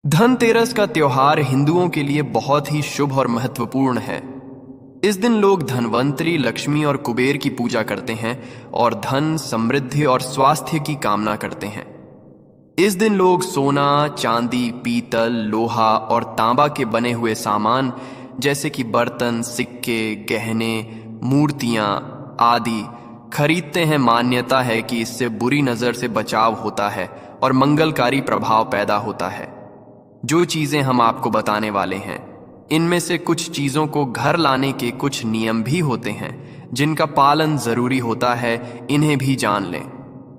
धनतेरस का त्योहार हिंदुओं के लिए बहुत ही शुभ और महत्वपूर्ण है। इस दिन लोग धनवंतरी, लक्ष्मी और कुबेर की पूजा करते हैं और धन, समृद्धि और स्वास्थ्य की कामना करते हैं। इस दिन लोग सोना, चांदी, पीतल, लोहा और तांबा के बने हुए सामान जैसे कि बर्तन, सिक्के, गहने, मूर्तियां आदि खरीदते हैं। मान्यता है कि इससे बुरी नजर से बचाव होता है और मंगलकारी प्रभाव पैदा होता है। जो चीजें हम आपको बताने वाले हैं, इनमें से कुछ चीजों को घर लाने के कुछ नियम भी होते हैं जिनका पालन जरूरी होता है। इन्हें भी जान लें,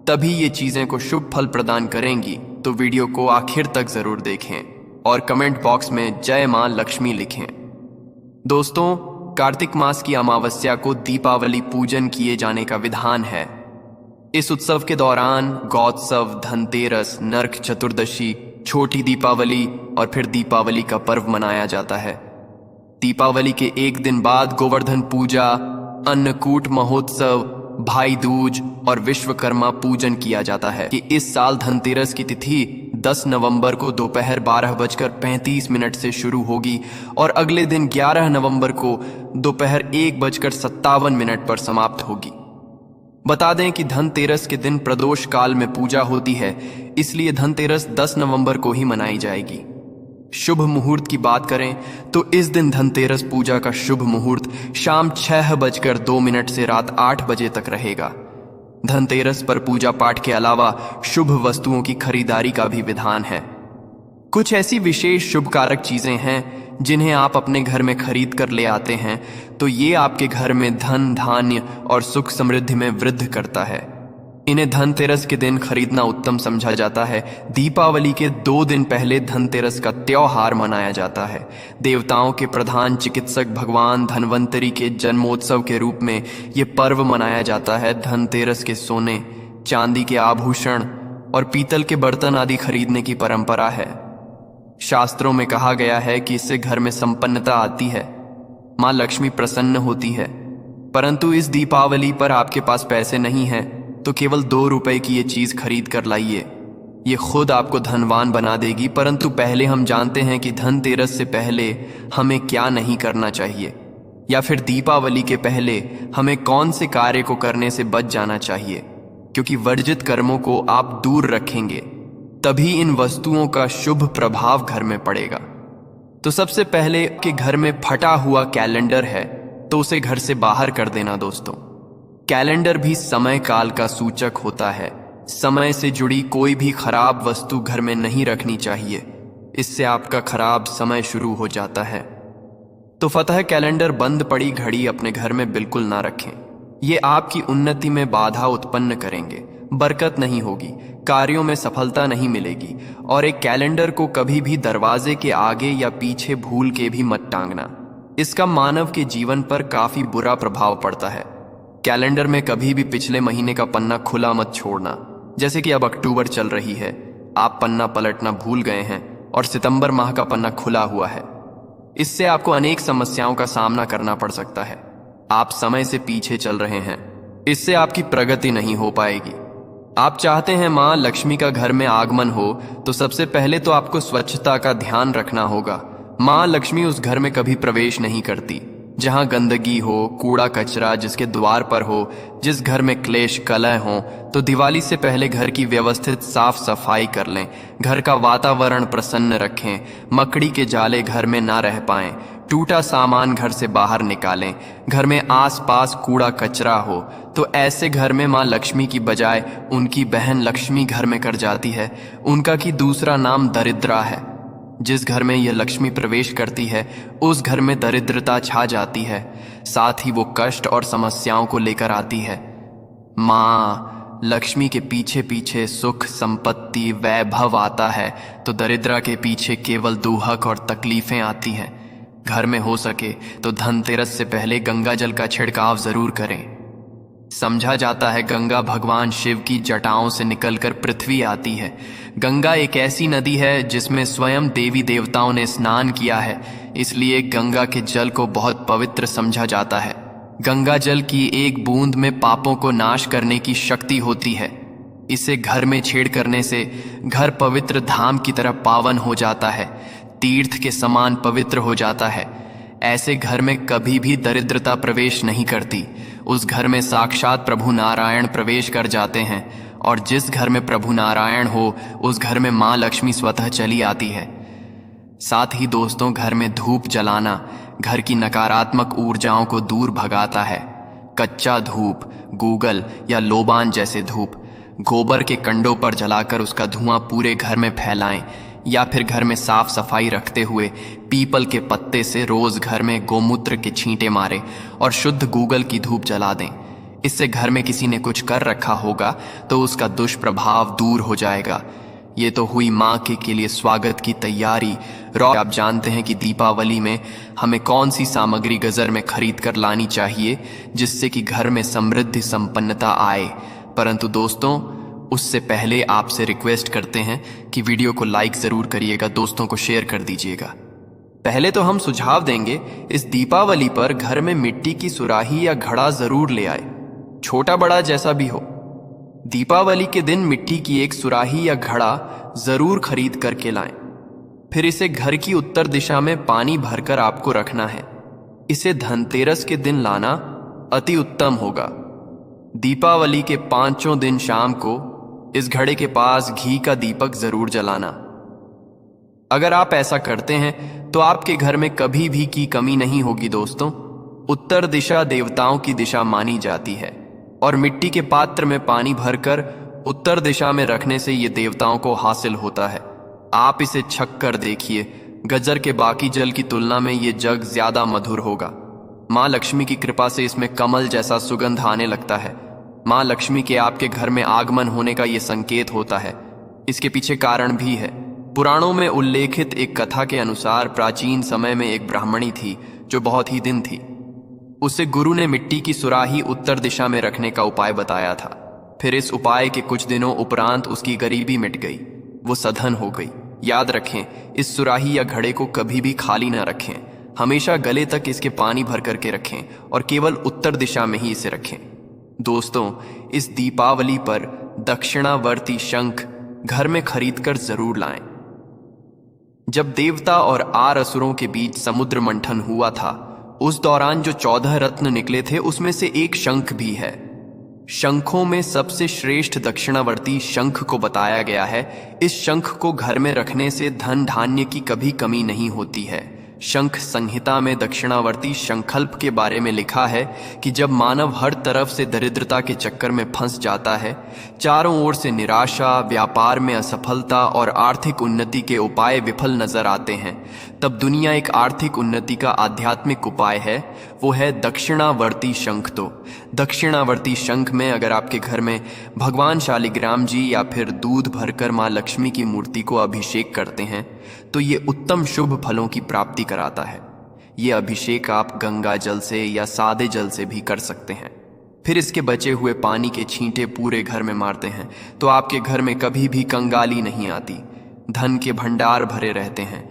तभी ये चीजें को शुभ फल प्रदान करेंगी। तो वीडियो को आखिर तक जरूर देखें और कमेंट बॉक्स में जय मां लक्ष्मी लिखें। दोस्तों, कार्तिक मास की अमावस्या को दीपावली पूजन किए जाने का विधान है। इस उत्सव के दौरान गौत्सव, धनतेरस, नरक चतुर्दशी, छोटी दीपावली और फिर दीपावली का पर्व मनाया जाता है। दीपावली के एक दिन बाद गोवर्धन पूजा, अन्नकूट महोत्सव, भाई दूज और विश्वकर्मा पूजन किया जाता है। कि इस साल धनतेरस की तिथि 10 नवंबर को दोपहर 12:35 से शुरू होगी और अगले दिन 11 नवंबर को दोपहर 1:57 पर समाप्त होगी। बता दें कि धनतेरस के दिन प्रदोष काल में पूजा होती है, इसलिए धनतेरस 10 नवंबर को ही मनाई जाएगी। शुभ मुहूर्त की बात करें तो इस दिन धनतेरस पूजा का शुभ मुहूर्त शाम 6:02 से रात 8 बजे तक रहेगा। धनतेरस पर पूजा पाठ के अलावा शुभ वस्तुओं की खरीदारी का भी विधान है। कुछ ऐसी विशेष शुभ कारक चीजें हैं जिन्हें आप अपने घर में खरीद कर ले आते हैं, तो ये आपके घर में धन, धान्य और सुख समृद्धि में वृद्धि करता है। इन्हें धनतेरस के दिन खरीदना उत्तम समझा जाता है। दीपावली के 2 दिन पहले धनतेरस का त्योहार मनाया जाता है। देवताओं के प्रधान चिकित्सक भगवान धनवंतरी के जन्मोत्सव के रूप में ये पर्व मनाया जाता है। धनतेरस के सोने, चांदी के आभूषण और पीतल के बर्तन आदि खरीदने की परंपरा है। शास्त्रों में कहा गया है कि इससे घर में संपन्नता आती है, मां लक्ष्मी प्रसन्न होती है। परंतु इस दीपावली पर आपके पास पैसे नहीं हैं तो केवल 2 रुपए की ये चीज खरीद कर लाइए। ये खुद आपको धनवान बना देगी। परंतु पहले हम जानते हैं कि धनतेरस से पहले हमें क्या नहीं करना चाहिए, या फिर दीपावली के पहले हमें कौन से कार्य को करने से बच जाना चाहिए, क्योंकि वर्जित कर्मों को आप दूर रखेंगे तभी इन वस्तुओं का शुभ प्रभाव घर में पड़ेगा। तो सबसे पहले कि घर में फटा हुआ कैलेंडर है तो उसे घर से बाहर कर देना। दोस्तों, कैलेंडर भी समय काल का सूचक होता है। समय से जुड़ी कोई भी खराब वस्तु घर में नहीं रखनी चाहिए, इससे आपका खराब समय शुरू हो जाता है। तो फतह कैलेंडर, बंद पड़ी घड़ी अपने घर में बिल्कुल ना रखें। ये आपकी उन्नति में बाधा उत्पन्न करेंगे, बरकत नहीं होगी, कार्यों में सफलता नहीं मिलेगी। और एक कैलेंडर को कभी भी दरवाजे के आगे या पीछे भूल के भी मत टांगना। इसका मानव के जीवन पर काफी बुरा प्रभाव पड़ता है। कैलेंडर में कभी भी पिछले महीने का पन्ना खुला मत छोड़ना। जैसे कि अब अक्टूबर चल रही है, आप पन्ना पलटना भूल गए हैं और सितंबर माह का पन्ना खुला हुआ है। इससे आपको अनेक समस्याओं का सामना करना पड़ सकता है। आप समय से पीछे चल रहे हैं, इससे आपकी प्रगति नहीं हो पाएगी। आप चाहते हैं मां लक्ष्मी का घर में आगमन हो, तो सबसे पहले तो आपको स्वच्छता का ध्यान रखना होगा। मां लक्ष्मी उस घर में कभी प्रवेश नहीं करती जहां गंदगी हो, कूड़ा कचरा जिसके द्वार पर हो, जिस घर में क्लेश कलह हो। तो दिवाली से पहले घर की व्यवस्थित साफ सफाई कर लें, घर का वातावरण प्रसन्न रखें, मकड़ी के जाले घर में ना रह पाएं, टूटा सामान घर से बाहर निकालें, घर में आसपास कूड़ा कचरा हो तो ऐसे घर में मां लक्ष्मी की बजाय उनकी बहन लक्ष्मी घर में कर जाती है। उनका की दूसरा नाम दरिद्रा है। जिस घर में यह लक्ष्मी प्रवेश करती है उस घर में दरिद्रता छा जाती है, साथ ही वो कष्ट और समस्याओं को लेकर आती है। मां लक्ष्मी के पीछे पीछे सुख, संपत्ति, वैभव आता है तो दरिद्रा के पीछे केवल दुहक और तकलीफें आती हैं। घर में हो सके तो धनतेरस से पहले गंगा जल का छिड़काव जरूर करें। समझा जाता है गंगा भगवान शिव की जटाओं से निकलकर पृथ्वी आती है। गंगा एक ऐसी नदी है जिसमें स्वयं देवी देवताओं ने स्नान किया है, इसलिए गंगा के जल को बहुत पवित्र समझा जाता है। गंगा जल की एक बूंद में पापों को नाश करने की शक्ति होती है। इसे घर में छेड़ करने से घर पवित्र धाम की तरह पावन हो जाता है, तीर्थ के समान पवित्र हो जाता है। ऐसे घर में कभी भी दरिद्रता प्रवेश नहीं करती। उस घर में साक्षात प्रभु नारायण प्रवेश कर जाते हैं, और जिस घर में प्रभु नारायण हो उस घर में माँ लक्ष्मी स्वतः चली आती है। साथ ही दोस्तों, घर में धूप जलाना घर की नकारात्मक ऊर्जाओं को दूर भगाता है। कच्चा धूप, गूगल या लोबान जैसे धूप गोबर के कंडों पर जलाकर उसका धुआं पूरे घर में फैलाएं, या फिर घर में साफ सफाई रखते हुए पीपल के पत्ते से रोज घर में गोमूत्र के छींटे मारें और शुद्ध गूगल की धूप जला दें। इससे घर में किसी ने कुछ कर रखा होगा तो उसका दुष्प्रभाव दूर हो जाएगा। ये तो हुई माँ के लिए स्वागत की तैयारी। आप जानते हैं कि दीपावली में हमें कौन सी सामग्री गजर में खरीद कर लानी चाहिए जिससे कि घर में समृद्धि संपन्नता आए। परंतु दोस्तों, उससे पहले आपसे रिक्वेस्ट करते हैं कि वीडियो को लाइक जरूर करिएगा, दोस्तों को शेयर कर दीजिएगा। पहले तो हम सुझाव देंगे, इस दीपावली पर घर में मिट्टी की सुराही या घड़ा जरूर ले आए, छोटा बड़ा जैसा भी हो। दीपावली के दिन मिट्टी की एक सुराही या घड़ा जरूर खरीद करके लाएं। फिर इसे घर की उत्तर दिशा में पानी भरकर आपको रखना है। इसे धनतेरस के दिन लाना अति उत्तम होगा। दीपावली के 5 दिन शाम को इस घड़े के पास घी का दीपक जरूर जलाना। अगर आप ऐसा करते हैं तो आपके घर में कभी भी की कमी नहीं होगी। दोस्तों, उत्तर दिशा देवताओं की दिशा मानी जाती है, और मिट्टी के पात्र में पानी भरकर उत्तर दिशा में रखने से ये देवताओं को हासिल होता है। आप इसे छक कर देखिए, गज्जर के बाकी जल की तुलना में ये जग ज्यादा मधुर होगा। माँ लक्ष्मी की कृपा से इसमें कमल जैसा सुगंध आने लगता है। माँ लक्ष्मी के आपके घर में आगमन होने का ये संकेत होता है। इसके पीछे कारण भी है। पुराणों में उल्लेखित एक कथा के अनुसार प्राचीन समय में एक ब्राह्मणी थी जो बहुत ही दिन थी। उसे गुरु ने मिट्टी की सुराही उत्तर दिशा में रखने का उपाय बताया था। फिर इस उपाय के कुछ दिनों उपरांत उसकी गरीबी मिट गई, वो सधन हो गई। याद रखें, इस सुराही या घड़े को कभी भी खाली ना रखें। हमेशा गले तक इसके पानी भर करके रखें और केवल उत्तर दिशा में ही इसे रखें। दोस्तों, इस दीपावली पर दक्षिणावर्ती शंख घर में खरीद कर जरूर लाएं। जब देवता और आर असुरों के बीच समुद्र मंथन हुआ था, उस दौरान जो 14 रत्न निकले थे उसमें से एक शंख भी है। शंखों में सबसे श्रेष्ठ दक्षिणावर्ती शंख को बताया गया है। इस शंख को घर में रखने से धन धान्य की कभी कमी नहीं होती है। शंख संहिता में दक्षिणावर्ती शंखल्प के बारे में लिखा है कि जब मानव हर तरफ से दरिद्रता के चक्कर में फंस जाता है, चारों ओर से निराशा, व्यापार में असफलता और आर्थिक उन्नति के उपाय विफल नजर आते हैं, तब दुनिया एक आर्थिक उन्नति का आध्यात्मिक उपाय है, वो है दक्षिणावर्ती शंख। तो दक्षिणावर्ती शंख में अगर आपके घर में भगवान शालिग्राम जी या फिर दूध भरकर माँ लक्ष्मी की मूर्ति को अभिषेक करते हैं तो ये उत्तम शुभ फलों की प्राप्ति कराता है। ये अभिषेक आप गंगा जल से या सादे जल से भी कर सकते हैं। फिर इसके बचे हुए पानी के छींटे पूरे घर में मारते हैं तो आपके घर में कभी भी कंगाली नहीं आती, धन के भंडार भरे रहते हैं।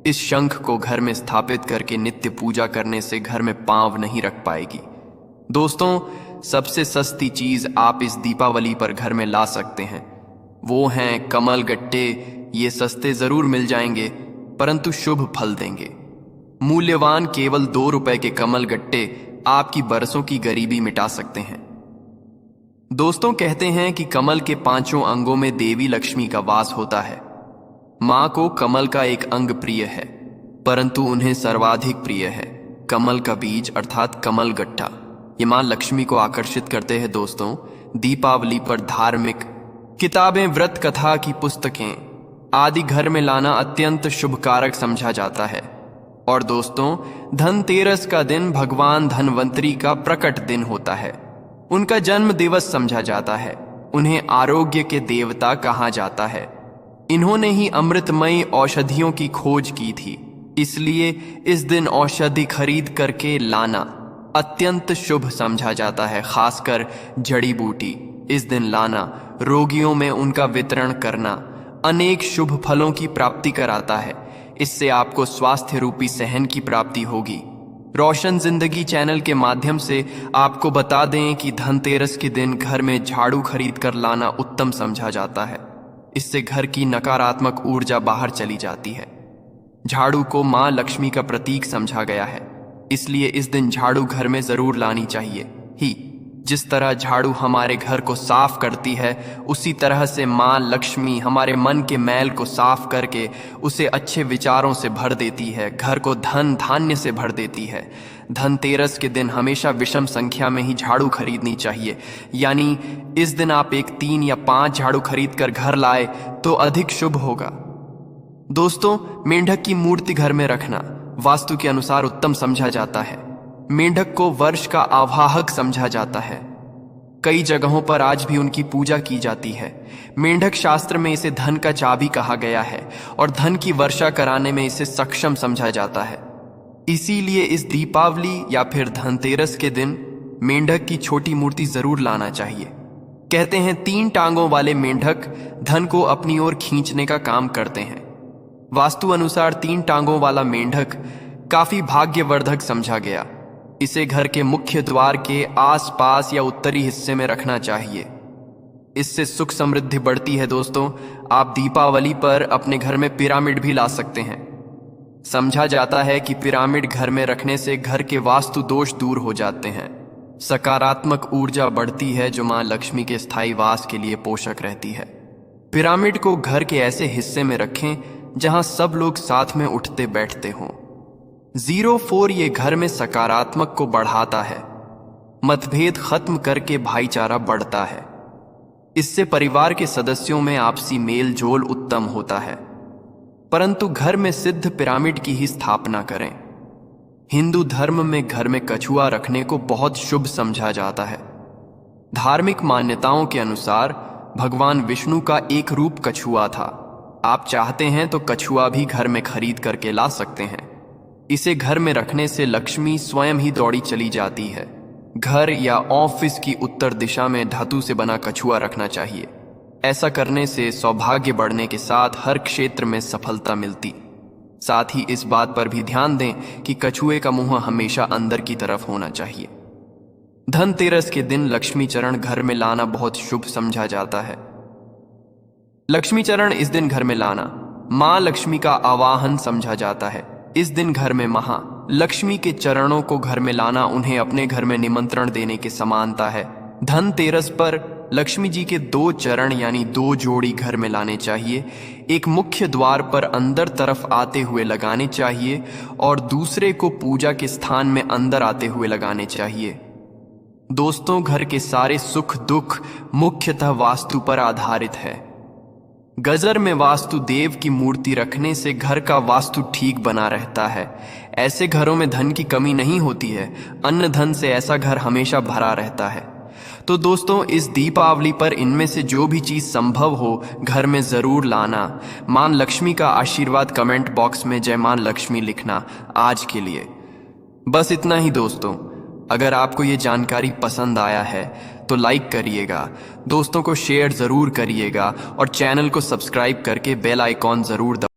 इस शंख को घर में स्थापित करके नित्य पूजा करने से घर में पांव नहीं रख पाएगी। दोस्तों, सबसे सस्ती चीज आप इस दीपावली पर घर में ला सकते हैं, वो हैं कमल गट्टे। ये सस्ते जरूर मिल जाएंगे परंतु शुभ फल देंगे। मूल्यवान केवल 2 रुपए के कमल गट्टे आपकी बरसों की गरीबी मिटा सकते हैं। दोस्तों, कहते हैं कि कमल के 5 अंगों में देवी लक्ष्मी का वास होता है। माँ को कमल का एक अंग प्रिय है, परंतु उन्हें सर्वाधिक प्रिय है कमल का बीज अर्थात कमल गट्टा। ये माँ लक्ष्मी को आकर्षित करते हैं। दोस्तों, दीपावली पर धार्मिक किताबें, व्रत कथा की पुस्तकें आदि घर में लाना अत्यंत शुभकारक समझा जाता है। और दोस्तों, धनतेरस का दिन भगवान धनवंतरी का प्रकट दिन होता है। उनका जन्म दिवस समझा जाता है। उन्हें आरोग्य के देवता कहा जाता है। इन्होंने ही अमृतमयी औषधियों की खोज की थी, इसलिए इस दिन औषधि खरीद करके लाना अत्यंत शुभ समझा जाता है। खासकर जड़ी बूटी इस दिन लाना, रोगियों में उनका वितरण करना अनेक शुभ फलों की प्राप्ति कराता है। इससे आपको स्वास्थ्य रूपी सहन की प्राप्ति होगी। रोशन जिंदगी चैनल के माध्यम से आपको बता दें कि धनतेरस के दिन घर में झाड़ू खरीद कर लाना उत्तम समझा जाता है। इससे घर की नकारात्मक ऊर्जा बाहर चली जाती है। झाड़ू को मां लक्ष्मी का प्रतीक समझा गया है, इसलिए इस दिन झाड़ू घर में जरूर लानी चाहिए ही। जिस तरह झाड़ू हमारे घर को साफ करती है, उसी तरह से मां लक्ष्मी हमारे मन के मैल को साफ करके उसे अच्छे विचारों से भर देती है, घर को धन धान्य से भर देती है। धनतेरस के दिन हमेशा विषम संख्या में ही झाड़ू खरीदनी चाहिए, यानी इस दिन आप 1, 3 या 5 झाड़ू खरीद कर घर लाए तो अधिक शुभ होगा। दोस्तों, मेंढक की मूर्ति घर में रखना वास्तु के अनुसार उत्तम समझा जाता है। मेंढक को वर्ष का आवाहक समझा जाता है। कई जगहों पर आज भी उनकी पूजा की जाती है। मेंढक शास्त्र में इसे धन का चाबी कहा गया है और धन की वर्षा कराने में इसे सक्षम समझा जाता है। इसीलिए इस दीपावली या फिर धनतेरस के दिन मेंढक की छोटी मूर्ति जरूर लाना चाहिए। कहते हैं 3 टांगों वाले मेंढक धन को अपनी ओर खींचने का काम करते हैं। वास्तु अनुसार 3 टांगों वाला मेंढक काफी भाग्यवर्धक समझा गया। इसे घर के मुख्य द्वार के आसपास या उत्तरी हिस्से में रखना चाहिए। इससे सुख समृद्धि बढ़ती है। दोस्तों, आप दीपावली पर अपने घर में पिरामिड भी ला सकते हैं। समझा जाता है कि पिरामिड घर में रखने से घर के वास्तु दोष दूर हो जाते हैं। सकारात्मक ऊर्जा बढ़ती है जो मां लक्ष्मी के स्थायी वास के लिए पोषक रहती है। पिरामिड को घर के ऐसे हिस्से में रखें जहां सब लोग साथ में उठते बैठते हों। 04 ये घर में सकारात्मक को बढ़ाता है। मतभेद खत्म करके भाईचारा बढ़ता है। इससे परिवार के सदस्यों में आपसी मेल जोल उत्तम होता है। परंतु घर में सिद्ध पिरामिड की ही स्थापना करें। हिंदू धर्म में घर में कछुआ रखने को बहुत शुभ समझा जाता है। धार्मिक मान्यताओं के अनुसार भगवान विष्णु का एक रूप कछुआ था। आप चाहते हैं तो कछुआ भी घर में खरीद करके ला सकते हैं। इसे घर में रखने से लक्ष्मी स्वयं ही दौड़ी चली जाती है। घर या ऑफिस की उत्तर दिशा में धातु से बना कछुआ रखना चाहिए। ऐसा करने से सौभाग्य बढ़ने के साथ हर क्षेत्र में सफलता मिलती। साथ ही इस बात पर भी ध्यान दें कि कछुए का मुंह हमेशा अंदर की तरफ होना चाहिए। धनतेरस के दिन लक्ष्मी चरण घर में लाना बहुत शुभ समझा जाता है। लक्ष्मी चरण इस दिन घर में लाना मां लक्ष्मी का आवाहन समझा जाता है। इस दिन घर में महालक्ष्मी के चरणों को घर में लाना उन्हें अपने घर में निमंत्रण देने के समानता है। धनतेरस पर लक्ष्मी जी के 2 चरण यानी 2 जोड़ी घर में लाने चाहिए। एक मुख्य द्वार पर अंदर तरफ आते हुए लगाने चाहिए और दूसरे को पूजा के स्थान में अंदर आते हुए लगाने चाहिए। दोस्तों, घर के सारे सुख दुख मुख्यतः वास्तु पर आधारित है। गजर में वास्तु देव की मूर्ति रखने से घर का वास्तु ठीक बना रहता है। ऐसे घरों में धन की कमी नहीं होती है। अन्न धन से ऐसा घर हमेशा भरा रहता है। तो दोस्तों, इस दीपावली पर इनमें से जो भी चीज संभव हो घर में जरूर लाना। मां लक्ष्मी का आशीर्वाद कमेंट बॉक्स में जय मां लक्ष्मी लिखना। आज के लिए बस इतना ही दोस्तों। अगर आपको ये जानकारी पसंद आया है तो लाइक करिएगा, दोस्तों को शेयर जरूर करिएगा और चैनल को सब्सक्राइब करके बेल आइकॉन जरूर दबाइए।